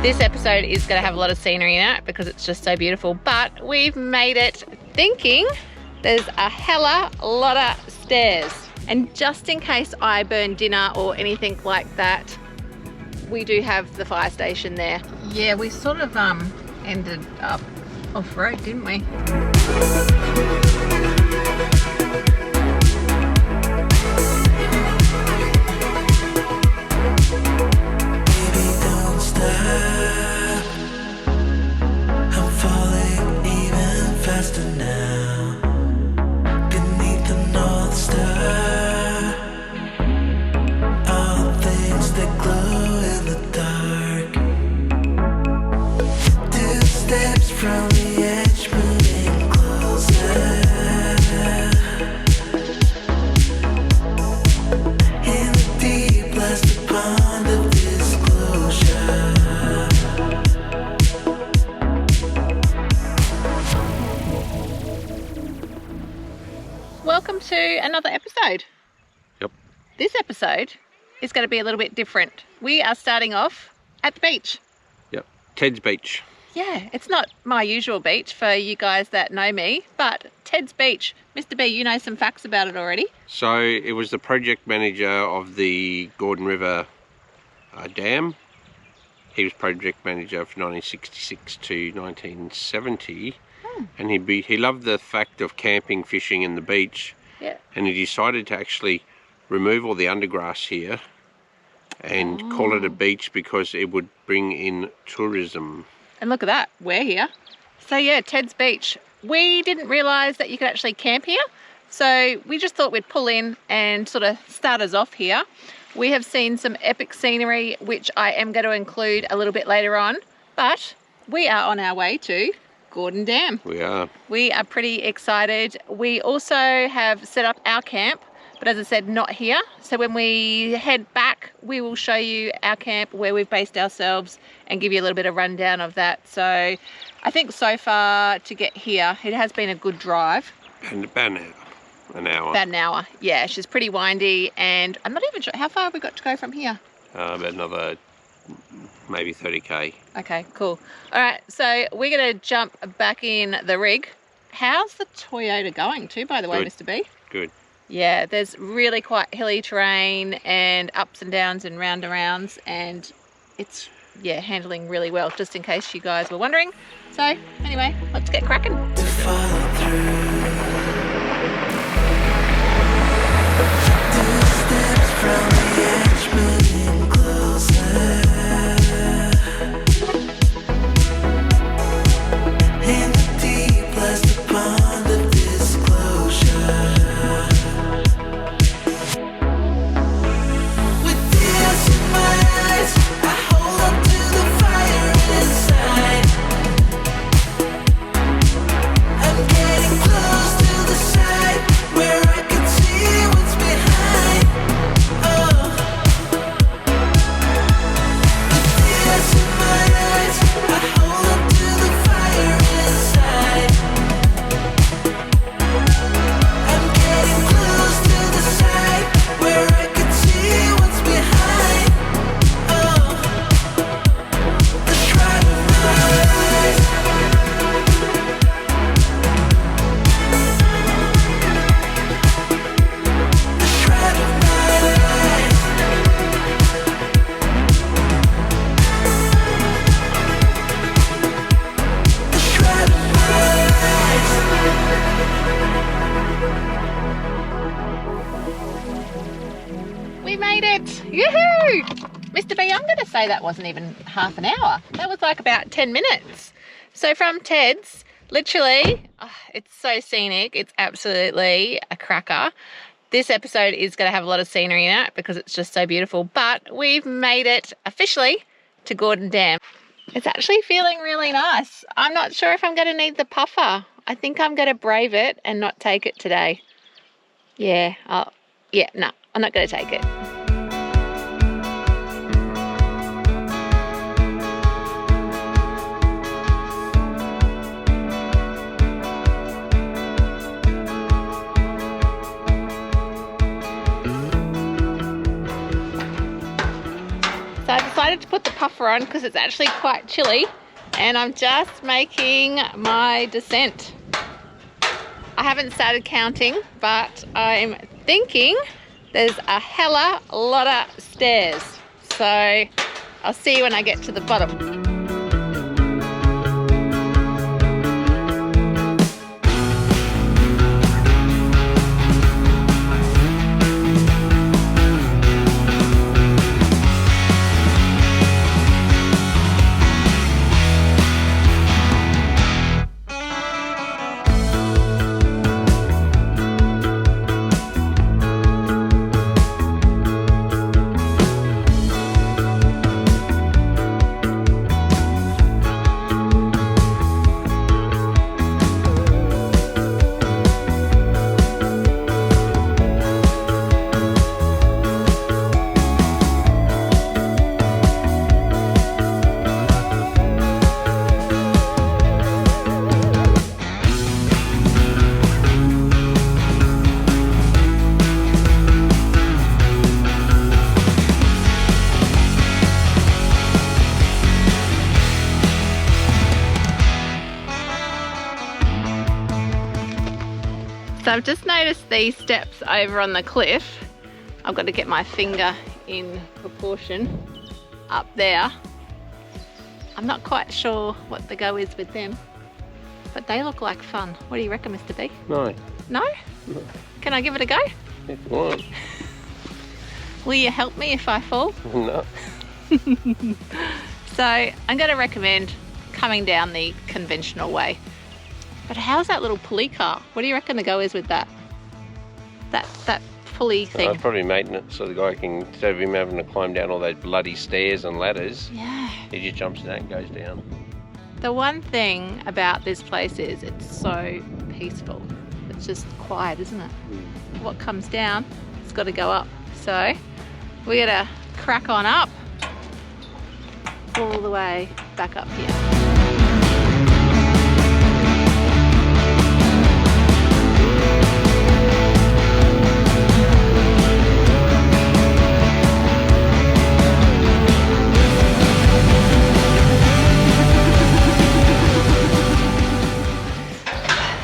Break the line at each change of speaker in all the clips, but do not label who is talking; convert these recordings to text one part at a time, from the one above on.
This episode is going to have a lot of scenery in it because it's just so beautiful, but we've made it thinking there's a hella lot of stairs. And just in case I burn dinner or anything like that, we do have the fire station there. Yeah, we sort of ended up off-road, didn't we? Welcome to another episode.
Yep.
This episode is going to be a little bit different. We are starting off at the beach.
Yep, Ted's Beach.
Yeah, it's not my usual beach for you guys that know me, but Ted's Beach. Mr. B, you know some facts about it already.
So it was the project manager of the Gordon River Dam. He was project manager from 1966 to 1970. And he loved the fact of camping, fishing and the beach.
Yeah.
And he decided to actually remove all the undergrass here and call it a beach because it would bring in tourism.
And look at that, we're here. So yeah, Ted's Beach. We didn't realise that you could actually camp here. So we just thought we'd pull in and sort of start us off here. We have seen some epic scenery, which I am going to include a little bit later on. But we are on our way to Gordon Dam.
We are.
We are pretty excited. We also have set up our camp, but as I said, not here. So when we head back, we will show you our camp, where we've based ourselves, and give you a little bit of rundown of that. So I think so far to get here, it has been a good drive.
And about an hour.
About an hour. Yeah, she's pretty windy, and I'm not even sure how far have we got to go from here.
About another maybe 30k.
Okay, cool. All right, so we're going to jump back in the rig. How's the Toyota going too, by the way, Mr. B?
Good.
Yeah, there's really quite hilly terrain and ups and downs and roundarounds, and it's, yeah, handling really well, just in case you guys were wondering. So anyway, let's get cracking.
To follow through. Two steps from the edge, moving closer. In the deep lies the pond of disclosure. With tears in my eyes, I hold on to the fire inside. I'm getting close to the side where I can see what's behind. Oh, with tears in my eyes, I hold on to the fire inside. I'm getting close to the side where I can see what's behind. Oh, the shroud of my eyes. The shroud of my eyes. The shroud of my eyes.
We made it! Yoo-hoo! Mr. B, I'm going to say that wasn't even half an hour. That was like about 10 minutes. So from Ted's, literally, it's so scenic. It's absolutely a cracker. This episode is going to have a lot of scenery in it because it's just so beautiful. But we've made it officially to Gordon Dam. It's actually feeling really nice. I'm not sure if I'm going to need the puffer. I think I'm going to brave it and not take it today. Yeah, no, I'm not going to take it. So I decided to put the puffer on because it's actually quite chilly, and I'm just making my descent. I haven't started counting, but I'm thinking there's a hella lot of stairs. So I'll see you when I get to the bottom. So I've just noticed these steps over on the cliff. I've got to get my finger in proportion up there. I'm not quite sure what the go is with them, but they look like fun. What do you reckon, Mr. B?
No.
No?
No.
Can I give it a go?
If you want.
Will you help me if I fall?
No.
So I'm going to recommend coming down the conventional way. But how's that little pulley car? What do you reckon the go is with that? That pulley thing?
Probably maintenance, so the guy can, instead of him having to climb down all those bloody stairs and ladders,
Yeah.
he just jumps in that and goes down.
The one thing about this place is it's so peaceful. It's just quiet, isn't it? What comes down, it's got to go up. So we got to crack on up all the way back up here.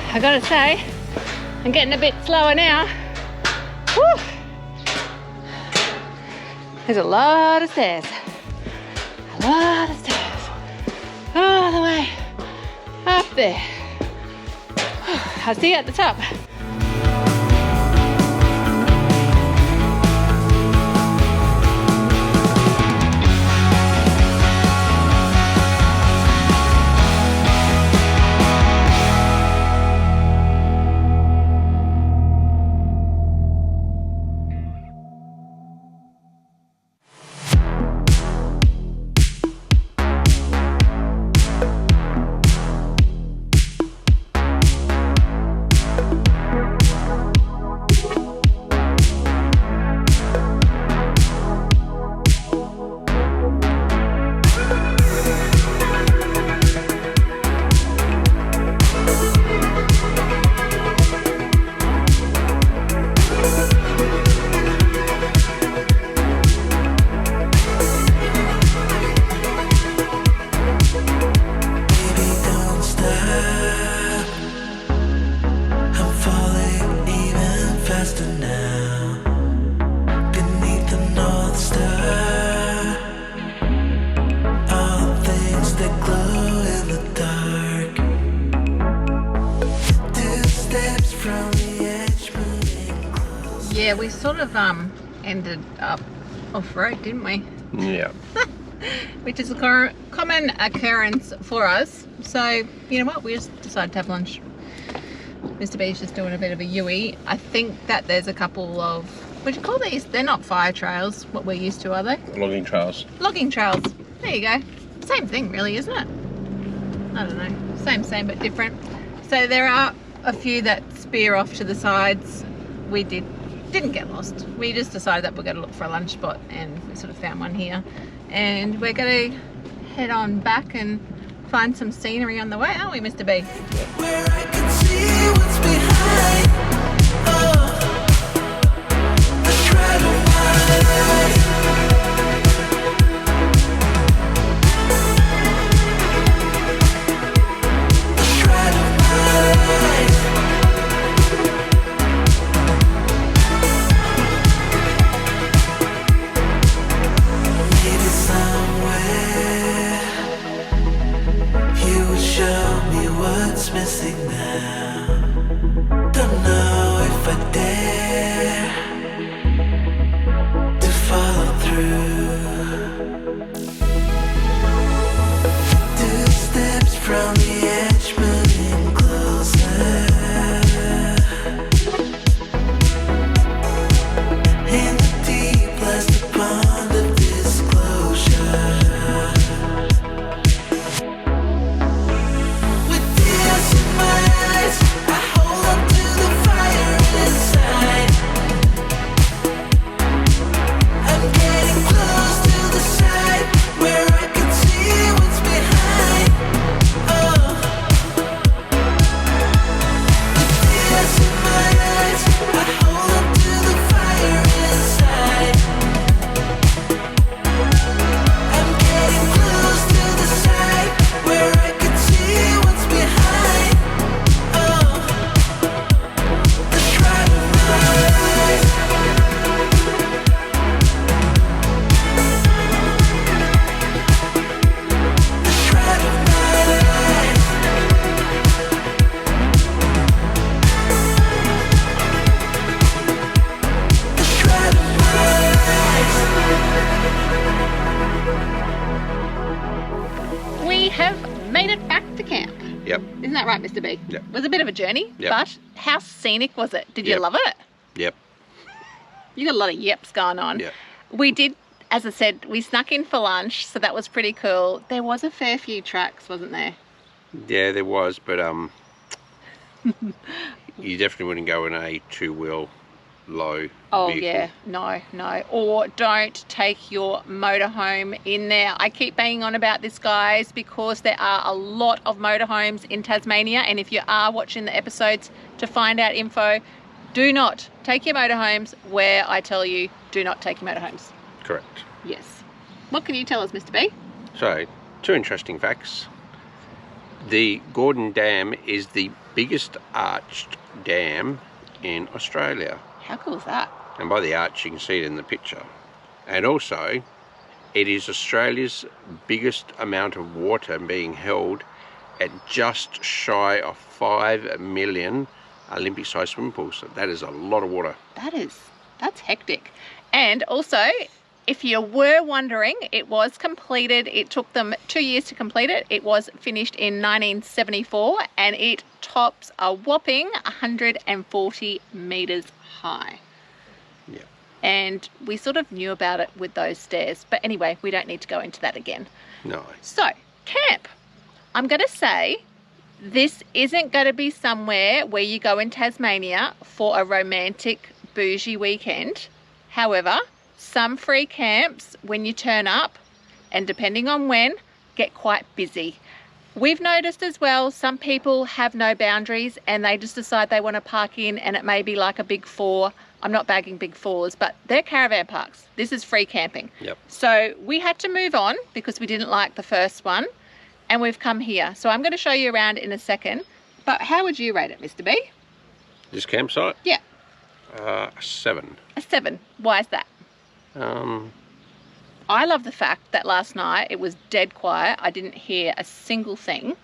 I gotta say, I'm getting a bit slower now. Woo. There's a lot of stairs. A lot of stairs. All the way up there. I'll see you at the top. Yeah, we sort of ended up off-road, didn't we?
Yeah.
Which is a common occurrence for us. So, you know what? We just decided to have lunch. Mr. B's just doing a bit of a Yui. I think that there's a couple of, what do you call these? They're not fire trails, what we're used to, are they?
Logging trails.
Logging trails. There you go. Same thing, really, isn't it? I don't know. Same, but different. So there are a few that spear off to the sides. We didn't get lost. We just decided that we're going to look for a lunch spot, and we sort of found one here. And we're going to head on back and find some scenery on the way, aren't we, Mr. B?
Where I can see what's behind. Oh, the shred of my life.
right, Mr. B.
Yep.
It was a bit of a journey,
Yep.
but how scenic was it? Did you
Yep.
love it?
Yep.
You got a lot of yeps going on.
Yep.
We did, as I said, we snuck in for lunch, so that was pretty cool. There was a fair few tracks, wasn't there?
Yeah, there was, but you definitely wouldn't go in a two-wheel low
Oh
vehicle.
yeah, no. Or don't take your motorhome in there. I keep banging on about this, guys, because there are a lot of motorhomes in Tasmania, and if you are watching the episodes to find out info, do not take your motorhomes where I tell you do not take your motorhomes.
Correct.
Yes. What can you tell us, Mr. B?
So, two interesting facts. The Gordon Dam is the biggest arched dam in Australia.
How cool is that?
And by the arch, you can see it in the picture. And also, it is Australia's biggest amount of water being held at just shy of 5 million Olympic-sized swimming pools. So that is a lot of water.
That's hectic. And also, if you were wondering, it was completed. It took them 2 years to complete it. It was finished in 1974, and it tops a whopping 140 meters high.
Yeah.
And we sort of knew about it with those stairs. But anyway, we don't need to go into that again.
No.
So, camp. I'm going to say this isn't going to be somewhere where you go in Tasmania for a romantic, bougie weekend. However, some free camps, when you turn up, and depending on when, get quite busy. We've noticed as well, some people have no boundaries and they just decide they want to park in, and it may be like a big four. I'm not bagging big fours, but they're caravan parks. This is free camping.
Yep.
So we had to move on because we didn't like the first one, and we've come here. So I'm going to show you around in a second. But how would you rate it, Mr. B?
This campsite?
Yeah.
7.
A 7. Why is that? I love the fact that last night it was dead quiet. I didn't hear a single thing.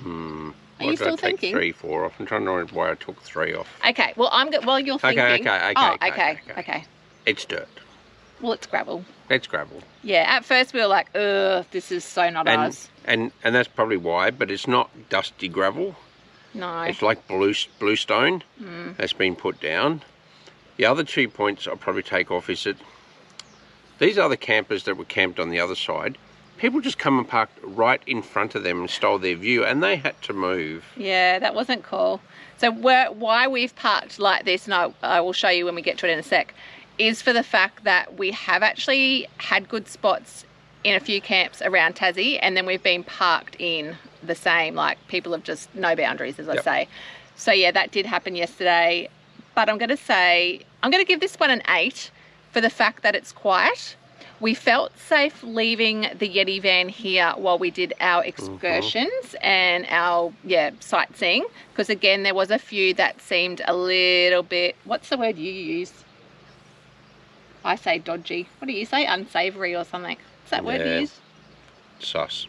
Are you still thinking?
3, 4 off. I'm trying to remember why I took 3 off.
Okay, well, while you're thinking. Okay.
It's dirt.
Well, it's gravel.
It's gravel.
Yeah, at first we were like, ugh, this is so not ours.
And that's probably why, but it's not dusty gravel.
No.
It's like blue stone that's been put down. The other 2 points I'll probably take off is that these other campers that were camped on the other side, people just come and parked right in front of them and stole their view, and they had to move.
Yeah, that wasn't cool. So why we've parked like this, and I will show you when we get to it in a sec, is for the fact that we have actually had good spots in a few camps around Tassie, and then we've been parked in the same, like people have just no boundaries, as I say. So yeah, that did happen yesterday. But I'm going to give this one an 8 for the fact that it's quiet. We felt safe leaving the Yeti van here while we did our excursions and our sightseeing, because again there was a few that seemed a little bit, what's the word you use? I say dodgy. What do you say? Unsavory or something. What's that word you use?
Sus.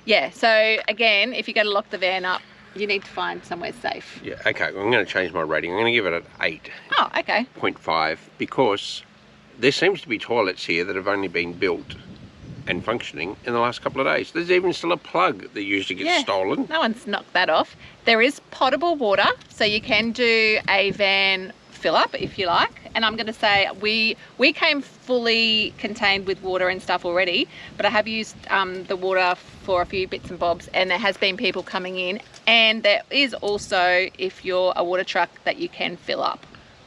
Yeah, so again, if you're going to lock the van up, you need to find somewhere safe.
Yeah, okay, well, I'm going to change my rating. I'm going to give it an 8.
Oh, okay.
0.5, because there seems to be toilets here that have only been built and functioning in the last couple of days. There's even still a plug that usually gets stolen.
No one's knocked that off. There is potable water, so you can do a van fill up if you like. And I'm going to say we came fully contained with water and stuff already, but I have used the water for a few bits and bobs, and there has been people coming in, and there is also, if you're a water truck, that you can fill up.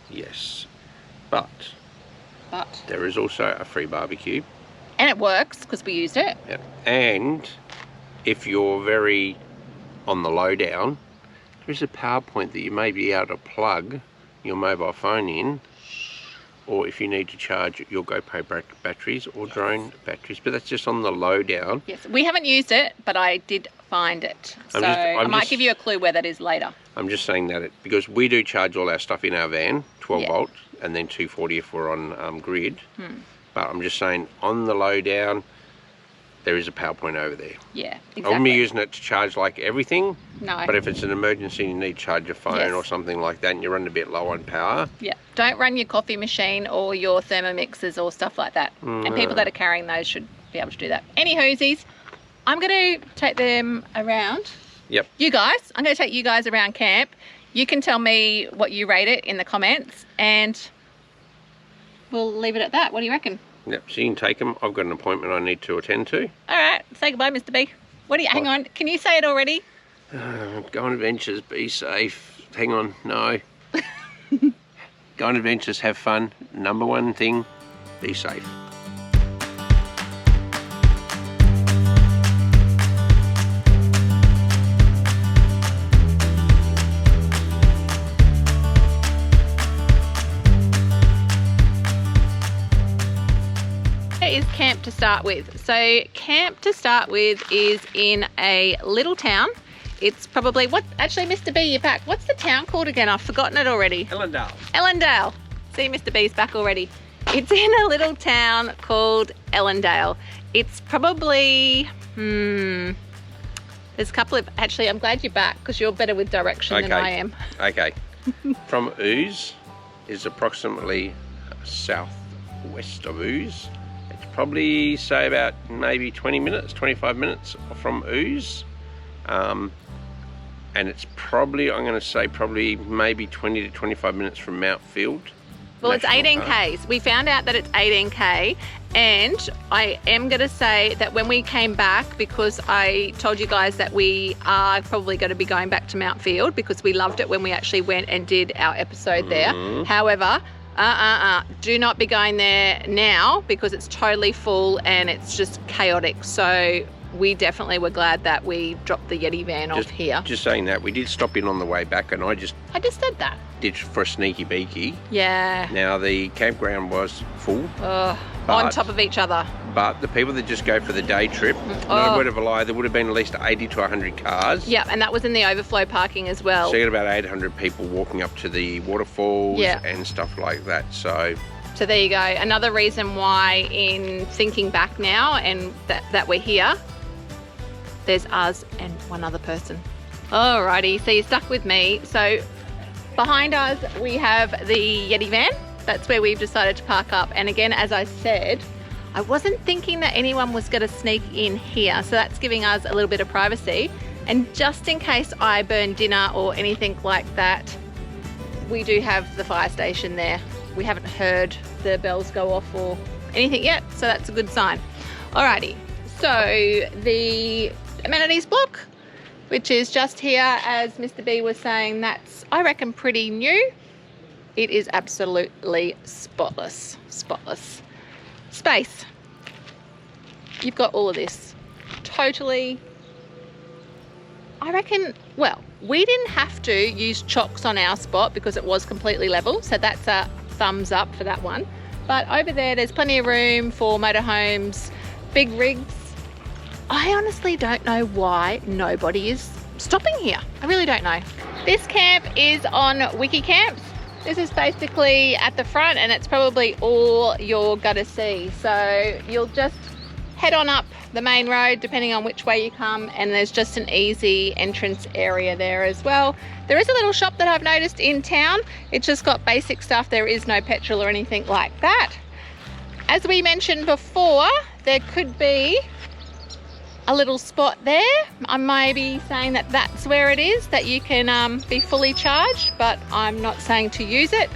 Yes, but there is also a free barbecue.
And it works because we used it.
Yep. And if you're very on the low down, there's a power point that you may be able to plug your mobile phone in, or if you need to charge your GoPro batteries or drone batteries, but that's just on the low down.
Yes, we haven't used it, but I did find it. So I might give you a clue where that is later.
I'm just saying that because we do charge all our stuff in our van, 12 volt, and then 240 if we're on grid. But I'm just saying, on the low down, there is a power point over there.
Yeah, exactly.
I wouldn't be using it to charge like everything.
No.
But if it's an emergency and you need to charge your phone or something like that and you're running a bit low on power.
Yeah, don't run your coffee machine or your thermomixers or stuff like that. And people that are carrying those should be able to do that. Any hoosies. I'm going to take them around.
Yep.
You guys, I'm going to take you guys around camp. You can tell me what you rate it in the comments, and we'll leave it at that. What do you reckon?
Yep, so you can take them. I've got an appointment I need to attend to.
All right, say goodbye, Mr. B. What do you, hang on, can you say it already?
Go on adventures, be safe. Hang on, no. Go on adventures, have fun. Number one thing, be safe.
Is camp to start with. So camp to start with is in a little town. It's probably, what, actually Mr. B, you're back. What's the town called again? I've forgotten it already.
Ellendale.
Ellendale. See, Mr. B's back already. It's in a little town called Ellendale. It's probably, there's a couple of, actually I'm glad you're back because you're better with direction than I am.
Okay. From Veiws is approximately south west of Veiws. Probably say about maybe 20 minutes, 25 minutes from Veiws. And it's probably, I'm going to say probably maybe 20 to 25 minutes from Mount Field.
Well, it's 18Ks. We found out that it's 18K, and I am going to say that when we came back, because I told you guys that we are probably going to be going back to Mount Field because we loved it when we actually went and did our episode there. However, do not be going there now because it's totally full and it's just chaotic. So we definitely were glad that we dropped the Yeti van off here.
Just saying that, we did stop in on the way back, and I just
said that.
Did for a sneaky beaky.
Yeah.
Now the campground was full.
On top of each other.
But the people that just go for the day trip, no word of a lie, there would have been at least 80 to 100 cars.
Yeah, and that was in the overflow parking as well.
So you got about 800 people walking up to the waterfalls and stuff like that. So
there you go. Another reason why, in thinking back now and that we're here, there's us and one other person. Alrighty, so you're stuck with me. So behind us we have the Yeti van. That's where we've decided to park up. And again, as I said, I wasn't thinking that anyone was going to sneak in here. So that's giving us a little bit of privacy. And just in case I burn dinner or anything like that, we do have the fire station there. We haven't heard the bells go off or anything yet, so that's a good sign. Alrighty, so the amenities block, which is just here, as Mr. B was saying, that's, I reckon, pretty new. It is absolutely spotless. Spotless. Space. You've got all of this. Totally. I reckon, well, we didn't have to use chocks on our spot because it was completely level. So that's a thumbs up for that one. But over there's plenty of room for motorhomes, big rigs. I honestly don't know why nobody is stopping here. I really don't know. This camp is on Wiki Camps. This is basically at the front, and it's probably all you're gonna see. So you'll just head on up the main road depending on which way you come, and there's just an easy entrance area there as well. There is a little shop that I've noticed in town. It's just got basic stuff. There is no petrol or anything like that. As we mentioned before, there could be a little spot there. I may be saying that that's where it is, that you can be fully charged, but I'm not saying to use it.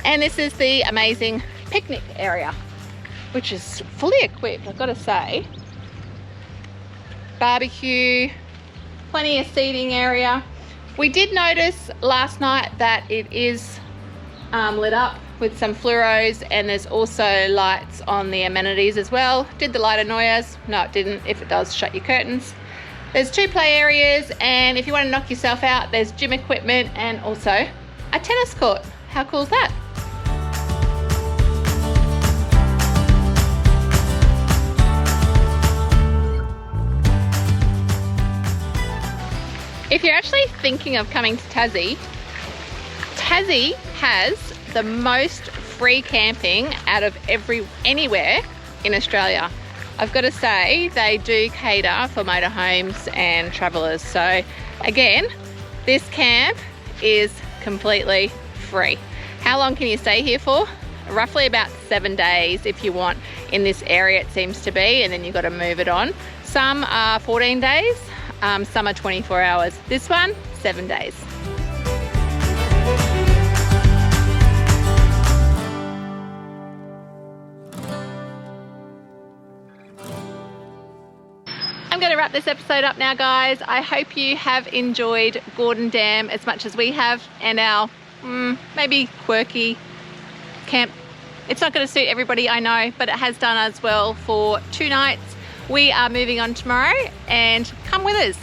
And this is the amazing picnic area, which is fully equipped, I've got to say. Barbecue, plenty of seating area. We did notice last night that it is lit up with some fluoros, and there's also lights on the amenities as well. Did the light annoy us? No, it didn't. If it does, shut your curtains. There's 2 play areas, and if you want to knock yourself out, there's gym equipment and also a tennis court. How cool is that? If you're actually thinking of coming to Tassie, Tassie has the most free camping out of anywhere in Australia. I've got to say, they do cater for motorhomes and travellers. So again, this camp is completely free. How long can you stay here for? Roughly about 7 days if you want in this area, it seems to be, and then you've got to move it on. Some are 14 days, some are 24 hours. This one, 7 days. I'm going to wrap this episode up now, guys. I hope you have enjoyed Gordon Dam as much as we have, and our maybe quirky camp. It's not going to suit everybody, I know, but it has done us well for 2 nights. We are moving on tomorrow, and come with us.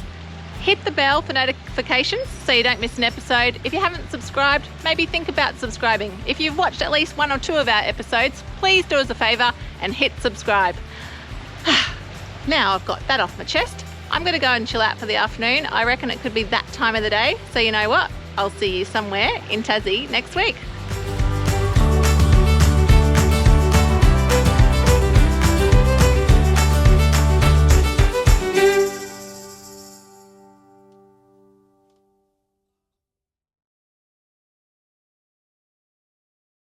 Hit the bell for notifications so you don't miss an episode. If you haven't subscribed, maybe think about subscribing. If you've watched at least 1 or 2 of our episodes, please do us a favour and hit subscribe. Now I've got that off my chest, I'm going to go and chill out for the afternoon. I reckon it could be that time of the day. So you know what? I'll see you somewhere in Tassie next week.